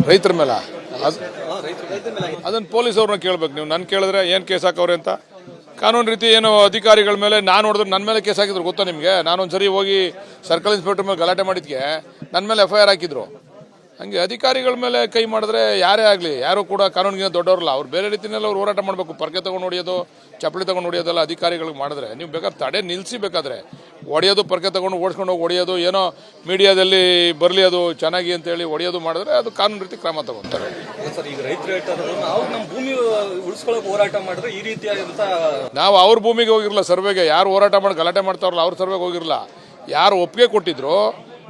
ರೈತರ ಮೇಲೆ ಅದನ್ನು ಪೊಲೀಸ್ ಅವ್ರನ್ನ ಕೇಳ್ಬೇಕು. ನೀವು ನನ್ನ ಕೇಳಿದ್ರೆ ಏನು ಕೇಸ್ ಹಾಕವ್ರೆ ಅಂತ ಕಾನೂನು ರೀತಿ ಏನು ಅಧಿಕಾರಿಗಳ ಮೇಲೆ ನಾನು ನೋಡಿದ್ರೆ ನನ್ನ ಮೇಲೆ ಕೇಸ್ ಹಾಕಿದ್ರು ಗೊತ್ತಾ ನಿಮಗೆ? ನಾನೊಂದ್ಸರಿ ಹೋಗಿ ಸರ್ಕಲ್ ಇನ್ಸ್ಪೆಕ್ಟರ್ ಮೇಲೆ ಗಲಾಟೆ ಮಾಡಿದ್ಕೆ ನನ್ನ ಮೇಲೆ FIR ಹಾಕಿದ್ರು. ಹಂಗೆ ಅಧಿಕಾರಿಗಳ ಮೇಲೆ ಕೈ ಮಾಡಿದ್ರೆ ಯಾರೇ ಆಗಲಿ ಯಾರು ಕೂಡ ಕಾನೂನಿಗಿಂತ ದೊಡ್ಡವ್ರಲ್ಲ. ಅವ್ರು ಬೇರೆ ರೀತಿಯಲ್ಲಿ ಅವ್ರು ಹೋರಾಟ ಮಾಡಬೇಕು. ಪರ್ಕೆ ತೊಗೊಂಡು ಹೊಡಿಯೋದು, ಚಪ್ಪಲಿ ತೊಗೊಂಡು ಹೊಡಿಯೋದೆಲ್ಲ ಅಧಿಕಾರಿಗಳಿಗೆ ಮಾಡಿದ್ರೆ ನೀವು ಬೇಕಾದ್ರೆ ತಡೆ ನಿಲ್ಲಿಸಿ, ಬೇಕಾದ್ರೆ ಹೊಡೆಯೋದು, ಪರ್ಕೆ ತೊಗೊಂಡು ಓಡಿಸ್ಕೊಂಡು ಹೋಗಿ ಹೊಡೆಯೋದು, ಏನೋ ಮೀಡಿಯಾದಲ್ಲಿ ಬರಲಿ ಅದು ಚೆನ್ನಾಗಿ ಅಂತೇಳಿ ಹೊಡೆಯೋದು ಮಾಡಿದ್ರೆ ಅದು ಕಾನೂನು ರೀತಿ ಕ್ರಮ ತಗೊಂತಾರೆ. ಸರ್, ಈಗ ರೈತರು ಹೇಳ್ತಾರೆ ನಾವು ನಮ್ಮ ಭೂಮಿ ಉಳಿಸ್ಕೊಳ್ಳೋಕೆ ಹೋರಾಟ ಮಾಡಿದ್ರೆ ಈ ರೀತಿಯಾದಂಥ ನಾವು ಅವ್ರ ಭೂಮಿಗೆ ಹೋಗಿರಲ್ಲ ಸರ್ವೆಗೆ. ಯಾರು ಹೋರಾಟ ಮಾಡಿ ಗಲಾಟೆ ಮಾಡ್ತಾರಲ್ಲ ಅವ್ರ ಸರ್ವೆಗೆ ಹೋಗಿರಲ್ಲ. ಯಾರು ಒಪ್ಪಿಗೆ ಕೊಟ್ಟಿದ್ರು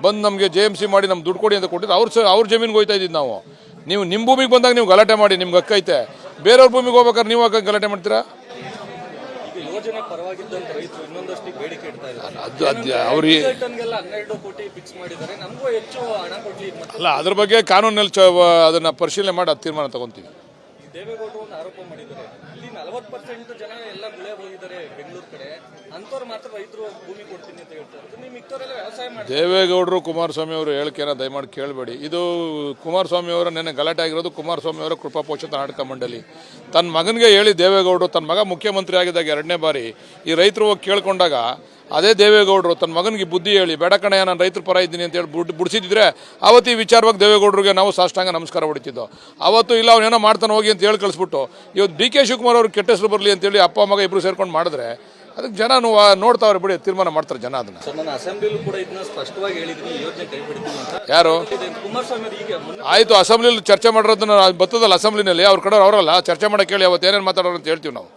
ಬಂದು ನಮಗೆ JMC ಮಾಡಿ ನಮ್ಗೆ ದುಡ್ಡು ಕೊಡಿ ಅಂತ ಕೊಟ್ಟಿದ್ದು ಅವ್ರ ಜಮೀನಿಗೆ ಹೋಗ್ತಾ ಇದ್ದಿದ್ದು ನಾವು. ನೀವು ನಿಮ್ಮ ಭೂಮಿಗೆ ಬಂದಾಗ ನೀವು ಗಲಾಟೆ ಮಾಡಿ, ನಿಮ್ಗೆ ಹಕ್ಕೈತೆ. ಬೇರೆಯವ್ರ ಭೂಮಿಗೆ ಹೋಗ್ಬೇಕಾದ್ರೆ ನೀವು ಹಕ್ಕ ಗಲಾಟೆ ಮಾಡ್ತೀರಾ? ಈಗ ಯೋಜನೆ ಪರವಾಗಿದ್ದಂತ ರೈತರು ಇನ್ನೊಂದಷ್ಟು ಬೇಡಿಕೆ ಇಡ್ತಾ ಇದ್ದಾರೆ. ಅದು ಅವ್ರಿಗೆ 12 ಕೋಟಿ ಫಿಕ್ಸ್ ಮಾಡಿದ್ದಾರೆ, ನಮಗೂ ಹೆಚ್ಚು ಹಣ ಕೊಡ್ಲಿ ಅಲ್ಲ, ಅದ್ರ ಬಗ್ಗೆ ಕಾನೂನಲ್ಲಿ ಅದನ್ನ ಪರಿಶೀಲನೆ ಮಾಡಿ ಅದು ತೀರ್ಮಾನ ತಗೊಂತೀವಿ. ದೇವೇಗೌಡರು ಒಂದು ಆರೋಪ ಮಾಡಿದ್ದಾರೆ, ಇಲ್ಲಿ 40% ಜನ ಎಲ್ಲ ಗುಳೆ ಹೋಗಿದ್ದಾರೆ ಬೆಂಗಳೂರು ಕಡೆ, ಅಂತವ್ರು ಮಾತ್ರ ರೈತರು ಭೂಮಿ ಕೊಡ್ತೀನಿ ಅಂತ ಹೇಳ್ತಾರೆ. ನೀವು ಮಿಕ್ಕವರೆಲ್ಲ ವ್ಯವಸಾಯ ಮಾಡಿ. ದೇವೇಗೌಡರು ಕುಮಾರಸ್ವಾಮಿ ಅವರು ಹೇಳಿಕೆನ ದಯಮಾಡಿ ಕೇಳಬೇಡಿ. ಇದು ಕುಮಾರಸ್ವಾಮಿ ಅವರ ನೆನ್ನೆ ಗಲಾಟೆ ಆಗಿರೋದು ಕುಮಾರಸ್ವಾಮಿ ಅವರ ಕೃಪಾ ಪೋಷಿತ ನಾಟಕ ಮಂಡಳಿ ತನ್ನ ಮಗನಿಗೆ ಹೇಳಿ ದೇವೇಗೌಡರು ತನ್ನ ಮಗ ಮುಖ್ಯಮಂತ್ರಿ ಆಗಿದ್ದಾಗ 2ನೇ ಬಾರಿ ಈ ರೈತರು ಹೋಗಿ ಕೇಳ್ಕೊಂಡಾಗ ಅದೇ ದೇವೇಗೌಡರು ತನ್ನ ಮಗನಿಗೆ ಬುದ್ಧಿ ಹೇಳಿ ಬೇಡ ಕಣಯ್ಯ ನಾನು ರೈತರ ಪರ ಇದ್ದೀನಿ ಅಂತೇಳಿ ಬಿಡಿಸಿದ್ರೆ ಅವತ್ತು ಈ ವಿಚಾರವಾಗಿ ದೇವೇಗೌಡರಿಗೆ ನಾವು ಸಾಷ್ಟಾಂಗ ನಮಸ್ಕಾರ ಹೊಡಿತಿದ್ದೋ. ಅವತ್ತು ಇಲ್ಲ ಅವನೇನೋ ಮಾಡ್ತಾನೆ ಹೋಗಿ ಅಂತ ಹೇಳಿ ಕಳಿಸ್ಬಿಟ್ಟು ಇವತ್ತು DK ಶಿವಕುಮಾರ್ ಅವ್ರಿಗೆ ಕೆಟ್ಟ ಹೆಸರು ಬರಲಿ ಅಂತೇಳಿ ಅಪ್ಪ ಮಗ ಇಬ್ಬರು ಸೇರ್ಕೊಂಡು ಮಾಡಿದ್ರೆ ಅದಕ್ಕೆ ಜನ ನೋಡ್ತಾವ್ರೆ ಬಿಡಿ, ತೀರ್ಮಾನ ಮಾಡ್ತಾರೆ ಜನ ಅದನ್ನ. ನಾನು ಅಸೆಂಬ್ಲಿಲೂ ಕೂಡ ಇದನ್ನ ಸ್ಪಷ್ಟವಾಗಿ ಹೇಳಿದ್ದೀನಿ, ಯೋಜನೆ ಕೈ ಬಿಡ್ತೀನಿ ಅಂತ. ಯಾರು ಕುಮಾರಸ್ವಾಮಿ ಈಗ ಆಯ್ತು, ಅಸೆಂಬ್ಲಿಲಿ ಚರ್ಚೆ ಮಾಡಿರೋದನ್ನ ಬರ್ತದಲ್ಲ ಅಸೆಂಬ್ಲಿನಲ್ಲಿ ಅವ್ರ ಕಡೆ ಅವರಲ್ಲ ಚರ್ಚೆ ಮಾಡಕ್ಕೆ ಹೇಳಿ ಅವತ್ತು ಏನೇನು ಮಾತಾಡೋರು ಅಂತ ಹೇಳ್ತೀವಿ ನಾವು.